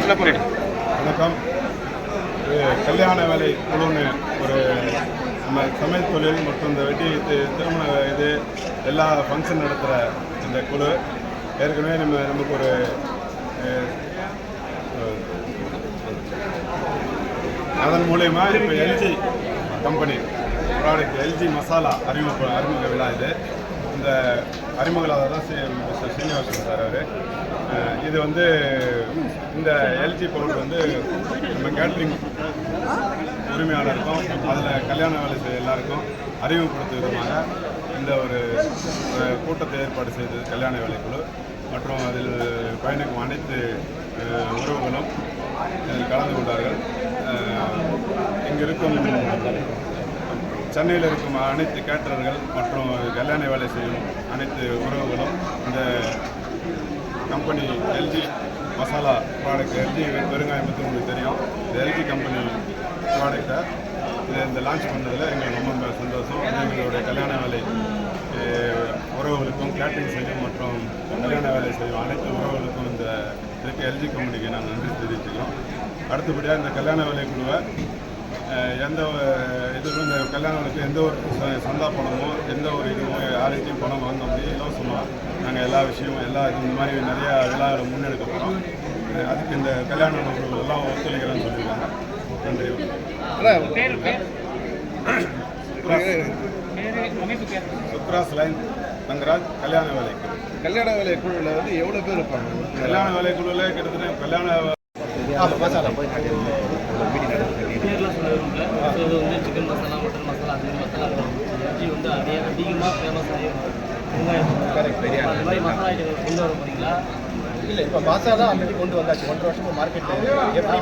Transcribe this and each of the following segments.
வணக்கம். கல்யாண வேலை குழுன்னு ஒரு நம்ம சமையல் தொழில் மற்றும் இந்த வெட்டி திருமண இது எல்லா ஃபங்க்ஷன் நடத்துகிற இந்த குழு ஏற்கனவே நமக்கு ஒரு அதன் மூலயமா இப்போ LG company product LG masala அறிமுக விழா இது. இந்த அறிமுகலாளர் தான் சீனிவாசன் சார். அவர் இது இந்த எல்ஜி பவுடர் நம்ம கேட்ரிங் உரிமையாளருக்கும் அதில் கல்யாண வேலை செய்ய எல்லாருக்கும் அறிமுகப்படுத்தும் விதமாக இந்த ஒரு கூட்டத்தை ஏற்பாடு செய்தது கல்யாண வேலைக்குழு. மற்றும் அதில் பயணிக்கும் அனைத்து உறவுகளும் இதில் கலந்து கொண்டார்கள். இங்கே இருக்கும் சென்னையில் இருக்கும் அனைத்து கேட்டரர்கள் மற்றும் கல்யாண வேலை செய்யும் அனைத்து உறவுகளும் இந்த company LG masala product LG பெருங்காயம் பற்றி உங்களுக்கு தெரியும். இந்த எல்ஜி கம்பெனி ப்ராடக்டை இந்த லான்ச் பண்ணதில் எங்களுக்கு ரொம்ப சந்தோஷம். எங்களுடைய கல்யாண வேலை உறவுகளுக்கும் கேட்டரிங் செய்யும் மற்றும் கல்யாண வேலை செய்யும் அனைத்து உறவுகளுக்கும் இந்த எல்ஜி கம்பெனிக்கு நாங்கள் நன்றி தெரிவிச்சுக்கிறோம். அடுத்தபடியாக இந்த கல்யாண வேலை குழுவை எந்த இதுவும் இந்த கல்யாணங்களுக்கு எந்த ஒரு சந்தா பணமோ எந்த ஒரு இதுவும் யார்கிட்டையும் பணம் வாங்க முடியும் இலவசமாக நாங்கள் எல்லா விஷயமும் இந்த மாதிரி நிறையா விழாவில் முன்னெடுக்க போகிறோம். அதுக்கு இந்த கல்யாண எல்லாம் ஒத்துழைக்கிறேன்னு சொல்லியிருக்காங்க. நன்றி. சுக்ராஸ் லைன் தங்கராஜ் கல்யாண வேலைக்குழு. கல்யாண வேலைக்குழுவில் எவ்வளோ பேர் இருப்பாங்க? கல்யாண வேலைக்குழுவில் கிட்டத்தட்ட கல்யாண சிக்கன் மசாலா மட்டன் மசாலா அந்த மசாலா அதிகமாக ஃபேமஸ் அந்த மாதிரி மசாலா ஐட்டங்கள் கொண்டு வர போகிறீங்களா? இல்லை, இப்போ மசாலா ஆல்ரெடி கொண்டு வந்தாச்சு. 1.5 வருஷமாக மார்க்கெட்டில் எப்படி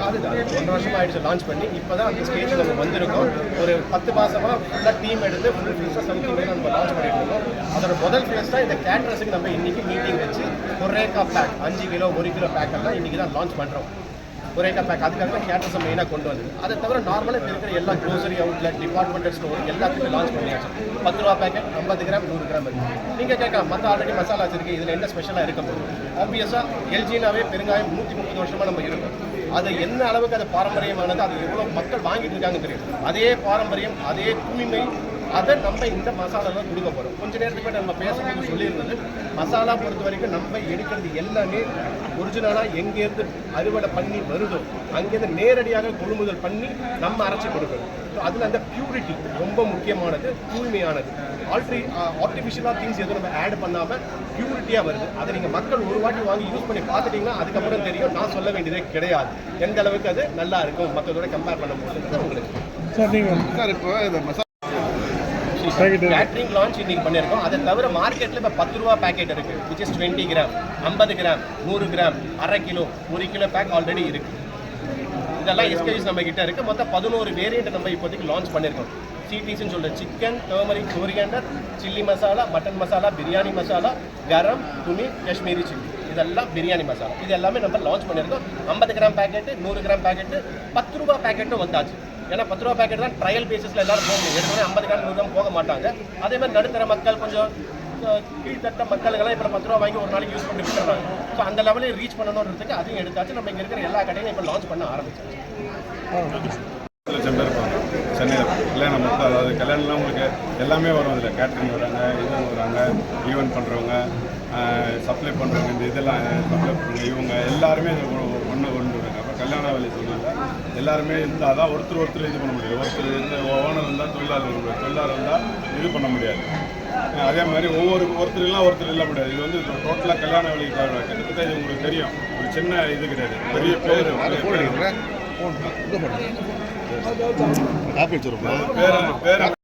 அதுதான் 1.5 வருஷமாக ஆயிடுச்சு லான்ச் பண்ணி. இப்போ தான் அந்த ஸ்டேஜில் நம்ம வந்திருக்கோம். ஒரு 10 மாதமாக ஃபுல்லாக டீம் எடுத்து ஃபுல் ஃபீஸாக சம்திங் நம்ம லான்ச் பண்ணிட்டு இருக்கோம். அதோட முதல் ஃபேஸ் தான் இந்த கேட்ரஸுக்கு நம்ம இன்றைக்கி மீட்டிங் வச்சு ஒரேக்கா பேக் 5 கிலோ 1 கிலோ பேக்கெல்லாம் இன்றைக்கி தான் லான்ச் பண்ணுறோம். ஒரேக்கா பேக் அதுக்காக தான் கேட்ரஸை மெயினாக கொண்டு வந்தது. அதை தவிர நார்மலாக இப்போ இருக்கிற எல்லா க்ளோசரி அவுட்லெட் டிபார்ட்மெண்டல் ஸ்டோர் எல்லாத்துக்குமே லான்ச் பண்ணியாச்சு. 10 ரூபா பேக்கெட் 50 கிராம் 100 கிராம் இருக்குது. நீங்கள் கேட்கலாம் மற்ற ஆல்ரெடி மசாலாஸ் இருக்குது, இதில் என்ன ஸ்பெஷலாக இருக்க போகுது? ஆப்வியஸாக எல்ஜினாவே பெருங்காயம் 130 வருஷமாக நம்ம இருக்கும். அது என்ன அளவுக்கு அது பாரம்பரியமானது, அது எவ்வளோ மக்கள் வாங்கிட்டு இருக்காங்க தெரியும். அதே பாரம்பரியம் அதே தூய்மை அதை நம்ம இந்த மசாலாவில் கொடுக்க போகிறோம். கொஞ்ச நேரத்துக்கு நம்ம பேசும்போது சொல்லியிருந்தது, மசாலா பொறுத்த வரைக்கும் நம்ம எடுக்கிறது எல்லாமே ஒரிஜினலாக எங்கேருந்து அறுவடை பண்ணி வருதோ அங்கேருந்து நேரடியாக கொள்முதல் பண்ணி நம்ம அரைச்சி கொடுக்கணும். ஸோ அதில் அந்த பியூரிட்டி ரொம்ப முக்கியமானது, தூய்மையானது. ஆர்டிஃபிஷியலாக திங்ஸ் எதுவும் நம்ம ஆட் பண்ணாமல் பியூரிட்டியாக வருது. அதை நீங்கள் மக்கள் ஒரு வாட்டி வாங்கி யூஸ் பண்ணி பார்த்துட்டிங்கன்னா அதுக்கப்புறம் தெரியும். நான் சொல்ல வேண்டியதே கிடையாது எந்த அளவுக்கு அது நல்லா இருக்கும் மற்றதோட கம்பேர் பண்ணும்போது உங்களுக்கு. சார் நீங்கள் சார் இப்போ இந்த மசாலா கேட்ரிங் லான்ச் இன்னைக்கு பண்ணியிருக்கோம். அதை தவிர மார்க்கெட்டில் இப்போ 10 ரூபா பேக்கெட் இருக்குது, which is 20 gram 50 gram 100 gram அரை கிலோ 1 கிலோ பேக் ஆல்ரெடி இருக்குது. இதெல்லாம் எஸ்கேஸ் நம்ம கிட்ட இருக்குது. மொத்தம் 11 வேரியண்ட் நம்ம இப்போதைக்கு லான்ச் பண்ணியிருக்கோம். சிடிஸ்ன்னு சொல்கிற chicken, turmeric, coriander, chilli masala, mutton masala, biryani masala, garam, துணி, காஷ்மீரி சில்லி, இதெல்லாம் பிரியாணி மசாலா. இது எல்லாமே நம்ம லான்ச் பண்ணியிருக்கோம். 50 கிராம் பேக்கெட்டு 100 கிராம் பேக்கெட்டு 10 ரூபா பேக்கெட்டும் வந்தாச்சு. ஏன்னா 10 ரூபா பேக்கெட் தான் ட்ரையல் பேசிஸில் எல்லாரும் போக முடியும். எடுத்தோடனே 50 கிராம் 100 கிராம் போக மாட்டாங்க. அதே மாதிரி நடுத்தர மக்கள் கொஞ்சம் கீழ்த்தட்ட மக்களுக்கெல்லாம் இப்போ 10 ரூபா வாங்கி ஒரு நாளைக்கு யூஸ் பண்ணி விட்டுறாங்க. ஸோ அந்த லெவலில் ரீச் பண்ணணுன்றதுக்கு அதையும் எடுத்தாச்சு. நம்ம இங்கே இருக்கிற எல்லா கடையும் இப்போ லான்ச் பண்ண ஆரம்பிச்சாச்சு. 1 லட்சம் பேர் இருப்பாங்க சென்னையில். கல்யாணம் மொத்தம் அதாவது கல்யாணம்லாம் உங்களுக்கு எல்லாமே வரும். இதில் கேட்ரிங் வராங்க, இதுவும் வராங்க, ஈவெண்ட் பண்ணுறவங்க, சப்ளை பண்ணுறவங்க, இந்த இதெல்லாம் சப்ளை பண்ணுறவங்க, இவங்க எல்லாருமே ஒன்று வராங்க. அப்போ கல்யாண வேலை சொன்னாங்க எல்லாருமே இருந்தால் தான் ஒருத்தர் இது பண்ண முடியாது. ஒருத்தர் ஓனர் இருந்தால் தொழிலாளர் இருந்தால் இது பண்ண முடியாது. அதே மாதிரி ஒருத்தர் இல்லை முடியாது. இது டோட்டலாக கல்யாண வேலைக்கு தேவை. கிட்டத்தட்ட இது உங்களுக்கு தெரியும், ஒரு சின்ன இது கிடையாது, பெரிய பேர்